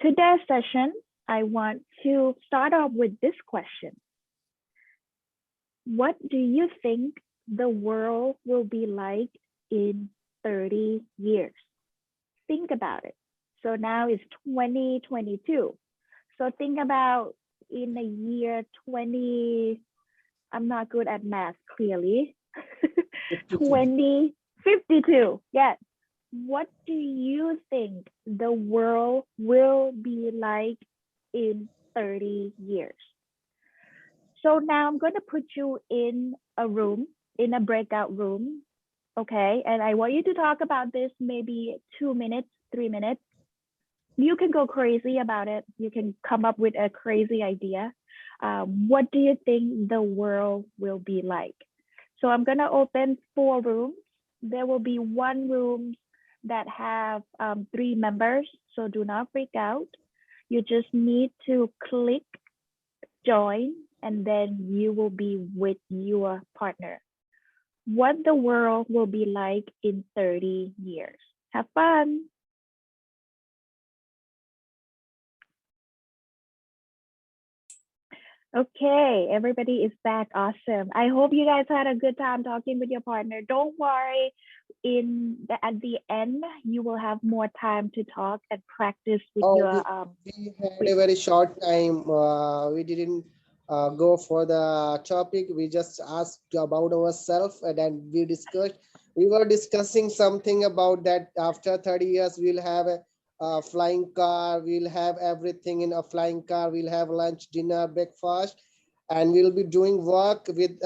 Today's session, I want to start off with this question. What do you think the world will be like in 30 years? Think about it. So now it's 2022. So think about in the year 20, I'm not good at math clearly, 2052. Yes. What do you think the world will be like in 30 years? So now I'm going to put you in a room, in a breakout room, okay? And I want you to talk about this maybe 2 minutes, 3 minutes. You can go crazy about it. You can come up with a crazy idea. What do you think the world will be like? So I'm going to open 4 rooms. There will be one room that have 3 members, so do not freak out. You just need to click join, and then you will be with your partner. What the world will be like in 30 years. Have fun. Okay, everybody is back. Awesome. I hope you guys had a good time talking with your partner. Don't worry, at the end, you will have more time to talk and practice with your we had a very short time. We didn't go for the topic. We just asked about ourselves, and then we discussed. We were discussing something about that after 30 years we'll have a flying car. We'll have everything in a flying car. We'll have lunch, dinner, breakfast, and we'll be doing work with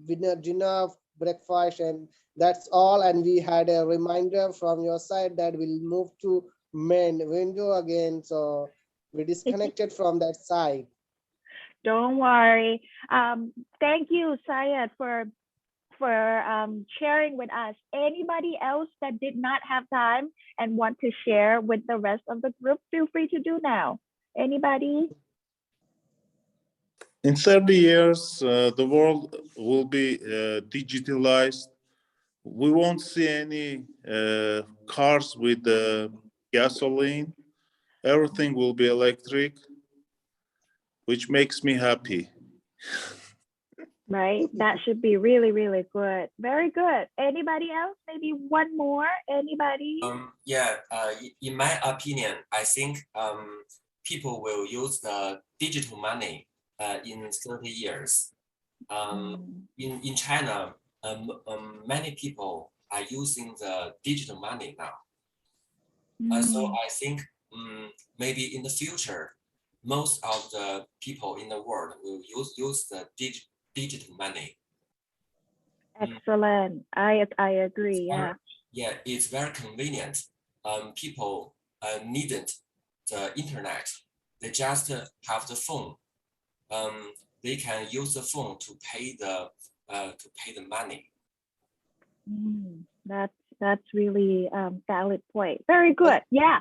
dinner, breakfast, and that's all. And we had a reminder from your side that we'll move to main window again, so we disconnected from that side. Don't worry. Thank you, Syed, for sharing with us. Anybody else that did not have time and want to share with the rest of the group, feel free to do now. Anybody? In 30 years, the world will be digitalized. We won't see any cars with gasoline. Everything will be electric, which makes me happy. Right? That should be really, really good. Very good. Anybody else? Maybe one more? Anybody? Yeah, in my opinion, I think people will use the digital money in 30 years. In China, many people are using the digital money now. So I think maybe in the future, most of the people in the world will use the digital money. Excellent. I agree. Yeah. Yeah, it's very convenient. People needn't the internet. They just have the phone. They can use the phone to pay the money. That's really valid point. Very good. Yeah.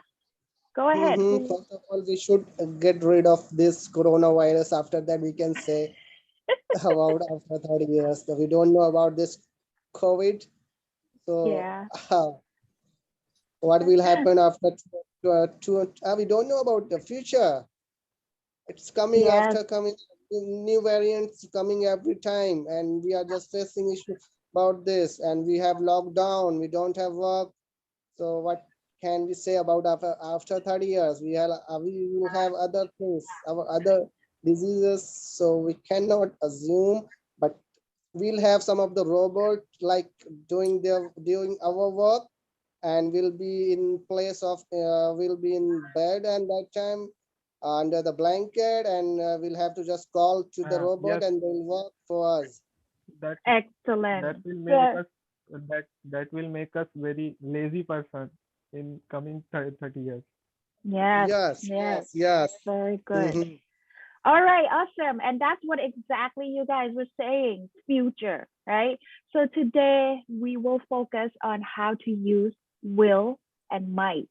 Go ahead. First of all, we should get rid of this coronavirus. After that, we can say about after 30 years. So we don't know about this COVID. So yeah. What will happen after we don't know about the future. It's coming after coming, new variants coming every time, and we are just facing issues about this, and we have lockdown, we don't have work. So what can we say about after 30 years? We will have other things, our other diseases, so we cannot assume, but we'll have some of the robots like doing our work, and we'll be in place of we'll be in bed, and that time under the blanket, and we'll have to just call to the robot, and they'll work for us. Excellent. That will make us that will make us very lazy person in coming 30 years. Yes. Very good. All right, awesome. And that's what exactly you guys were saying, future, right? So today we will focus on how to use will and might.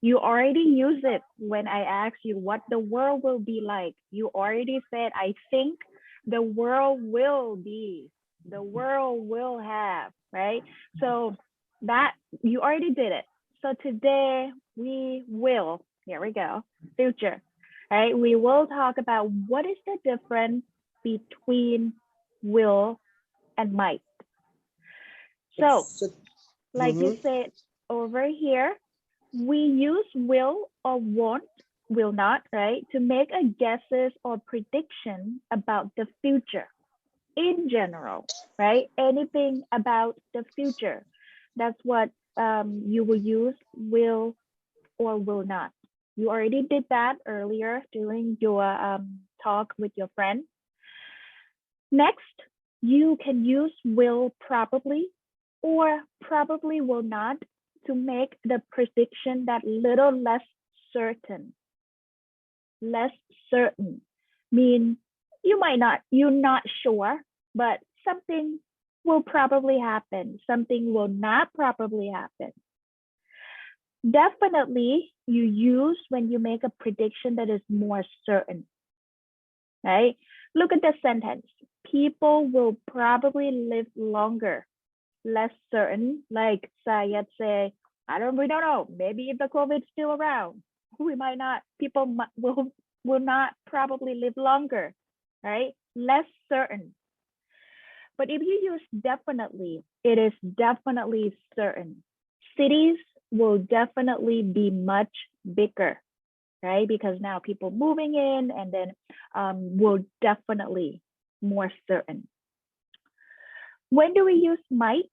You already use it when I asked you what the world will be like. You already said, I think the world will be, the world will have, right? So that you already did it. So today we will, Here we go. Future. Right? We will talk about what is the difference between will and might. So, like you said over here, we use will or won't, will not, right, to make a guesses or prediction about the future in general, right? Anything about the future. That's what you will use will or will not. You already did that earlier during your talk with your friend. Next, you can use will probably or probably will not to make the prediction that little less certain. Less certain mean you might not, you're not sure, but something will probably happen. Something will not probably happen. Definitely you use when you make a prediction that is more certain, right? Look at the sentence. People will probably live longer. Less certain, like Sayed say, we don't know. Maybe if the COVID's still around, we might not, people will not probably live longer, right? Less certain. But if you use definitely, it is definitely certain. Cities will definitely be much bigger, right? Because now people moving in and then will definitely more certain. When do we use might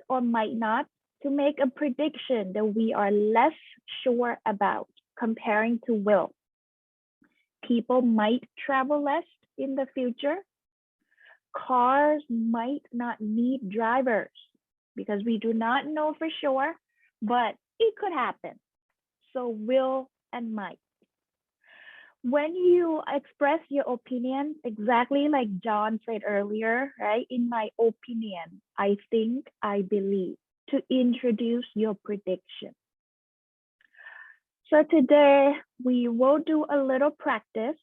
or might not to make a prediction that we are less sure about comparing to will? People might travel less in the future. Cars might not need drivers because we do not know for sure, but it could happen. So will and might. When you express your opinion, exactly like John said earlier, right? In my opinion, I think, I believe, to introduce your prediction. So today we will do a little practice.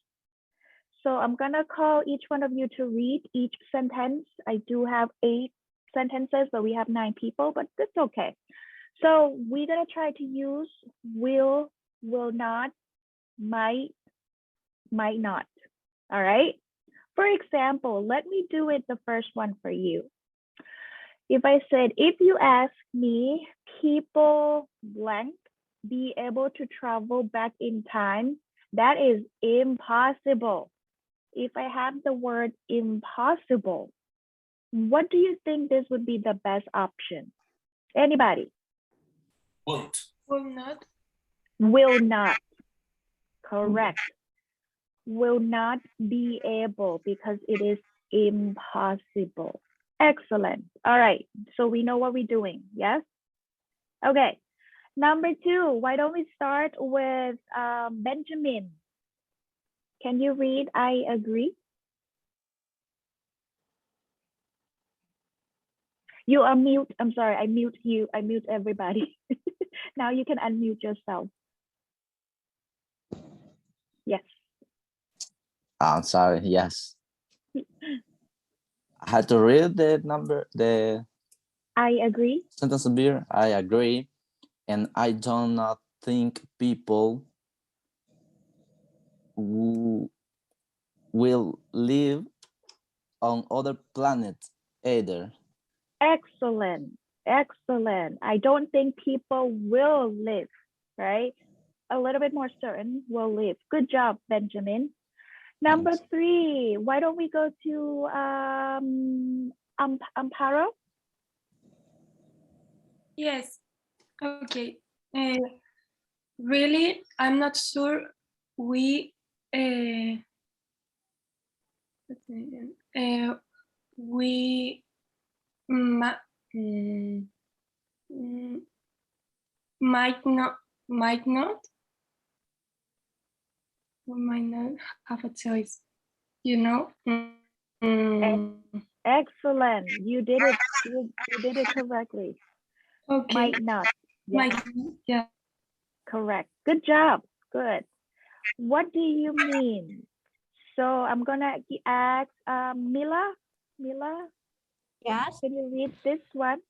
So I'm gonna call each one of you to read each sentence. I do have 8 sentences, but we have 9 people, but that's okay. So we're gonna try to use will not, might not. All right. For example, let me do it the first one for you. If I said, if you ask me, people blank be able to travel back in time, that is impossible. If I have the word impossible, what do you think this would be the best option? Anybody? Won't. Will not. Will not. Correct. Will not be able because it is impossible. Excellent. All right. So we know what we're doing. Yes? Okay. Number 2, why don't we start with Benjamin? Can you read I agree? You are mute. I'm sorry, I mute you. I mute everybody. Now you can unmute yourself. Yes. I'm sorry, yes. I had to read the I agree. sentence beer. I agree. And I do not think people who will live on other planets either. Excellent. Excellent. I don't think people will live, right? A little bit more certain will live. Good job, Benjamin. Number Thanks. 3, why don't we go to Amparo? Yes. Okay. Really, I'm not sure we we might not we might not have a choice, you know. Excellent. You did it. You did it correctly. Okay. Might not. Yes, Might, yeah. correct. Good job. Good. What do you mean? So I'm gonna ask Mila. Mila, Yes. can you read this one?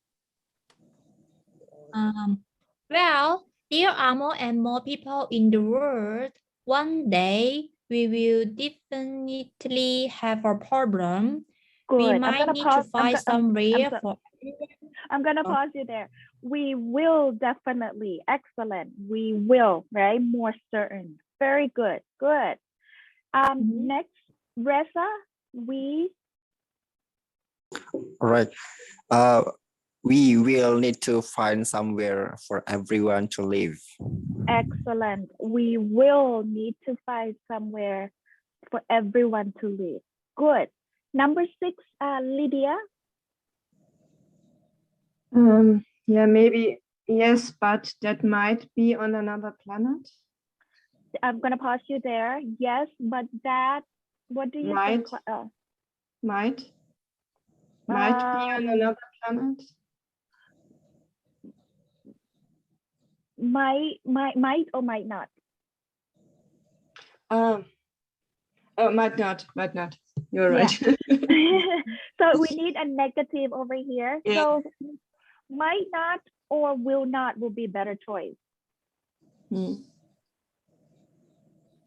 Well, There are more and more people in the world. One day, we will definitely have a problem. We Good. might need to find somewhere for I'm gonna pause you there. We will definitely. Excellent. We will, right? More certain. Very good. Good. Next, Reza, we All right. We will need to find somewhere for everyone to live. excellent. We will need to find somewhere for everyone to live. Good. Number 6, Lydia. Yeah, maybe yes, but that might be on another planet. I'm gonna pause you there. Yes, but that. What do you think? Might be on another planet. Might or might not. Oh, might not. You're right. So we need a negative over here. Yeah. So might not or will not will be better choice.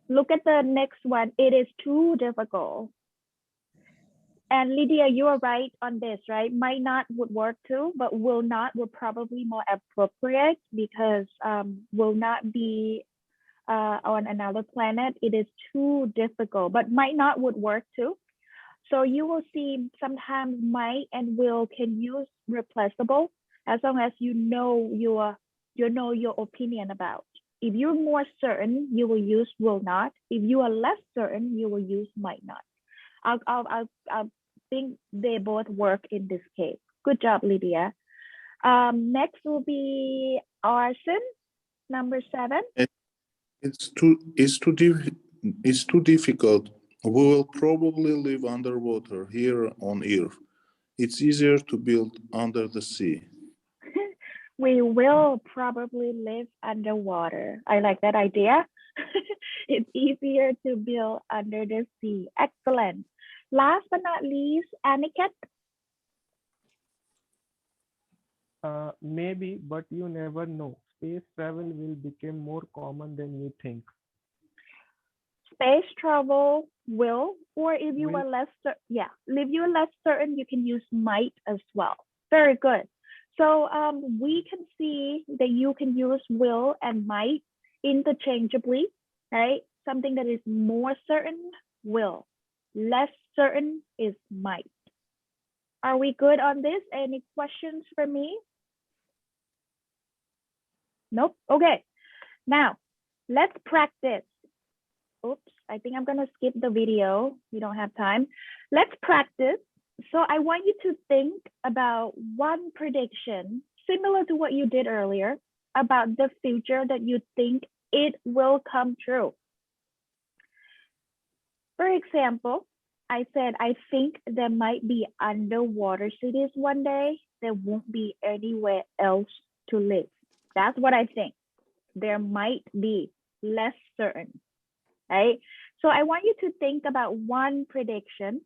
Look at the next one. It is too difficult. And Lydia, you are right on this, right? Might not would work too, but will not would probably more appropriate because will not be on another planet. It is too difficult, but might not would work too. So you will see sometimes might and will can use replaceable as long as you know your opinion about. If you're more certain, you will use will not. If you are less certain, you will use might not. I'll think they both work in this case. Good job, Lydia. Next will be Arson, number 7. It's too difficult. We will probably live underwater here on Earth. It's easier to build under the sea. We will probably live underwater. I like that idea. It's easier to build under the sea. Excellent. Last but not least, Aniket. Maybe, but you never know. Space travel will become more common than you think. Space travel will, or if you Will. are less if you're less certain, you can use might as well. Very good. So we can see that you can use will and might interchangeably, right? Something that is more certain, will. Less certain is might. Are we good on this? Any questions for me? Nope. Okay. Now, let's practice. Oops, I think I'm going to skip the video. We don't have time. Let's practice. So I want you to think about one prediction similar to what you did earlier about the future that you think it will come true. For example, I said, I think there might be underwater cities one day. There won't be anywhere else to live. That's what I think. There might be, less certain, right? So I want you to think about one prediction,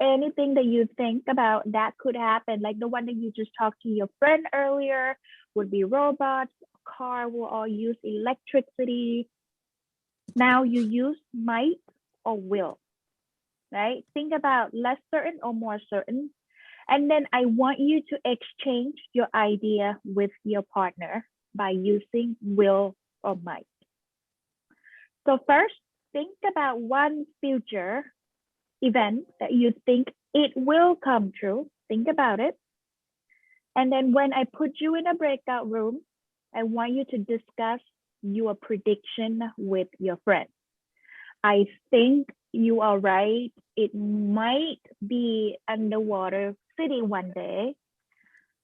anything that you think about that could happen, like the one that you just talked to your friend earlier, would be robots, car will all use electricity. Now you use might or will, right? Think about less certain or more certain. And then I want you to exchange your idea with your partner by using will or might. So first, think about one future event that you think it will come true. Think about it. And then when I put you in a breakout room, I want you to discuss your prediction with your friend. I think you are right. It might be underwater city one day.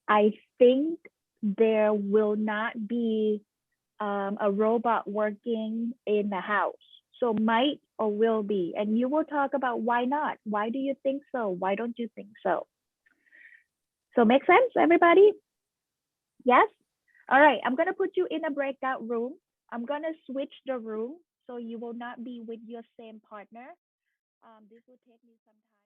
I think there will not be a robot working in the house. So might or will be. And you will talk about why not? Why do you think so? Why don't you think so? So make sense, everybody? Yes? All right, I'm gonna put you in a breakout room. I'm gonna switch the room so you will not be with your same partner. This will take me some time.